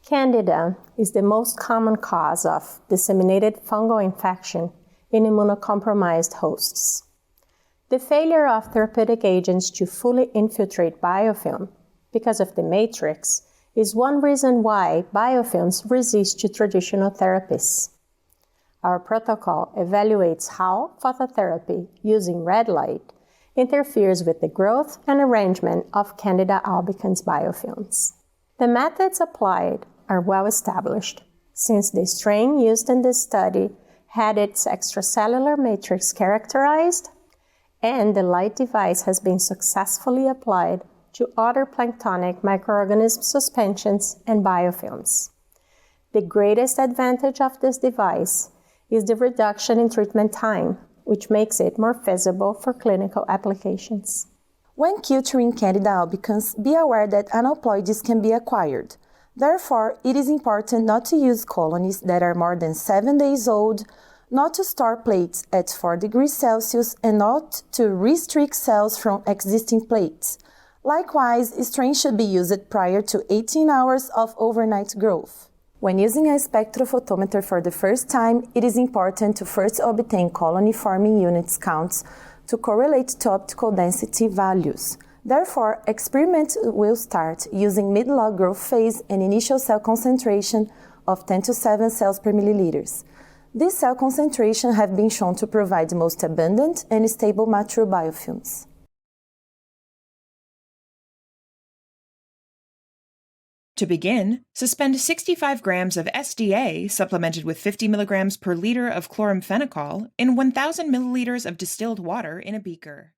Candida is the most common cause of disseminated fungal infection in immunocompromised hosts. The failure of therapeutic agents to fully infiltrate biofilm because of the matrix is one reason why biofilms resist to traditional therapies. Our protocol evaluates how phototherapy using red light interferes with the growth and arrangement of Candida albicans biofilms. The methods applied are well established, since the strain used in this study had its extracellular matrix characterized, and the light device has been successfully applied to other planktonic microorganism suspensions and biofilms. The greatest advantage of this device is the reduction in treatment time, which makes it more feasible for clinical applications. When culturing Candida albicans, be aware that aneuploidies can be acquired. Therefore, it is important not to use colonies that are more than 7 days old, not to store plates at 4 degrees Celsius, and not to restrict cells from existing plates. Likewise, strain should be used prior to 18 hours of overnight growth. When using a spectrophotometer for the first time, it is important to first obtain colony-forming units counts to correlate to optical density values. Therefore, experiments will start using mid-log growth phase and initial cell concentration of 10 to 7 cells per milliliters. This cell concentration have been shown to provide the most abundant and stable mature biofilms. To begin, suspend 65 grams of SDA supplemented with 50 milligrams per liter of chloramphenicol in 1,000 milliliters of distilled water in a beaker.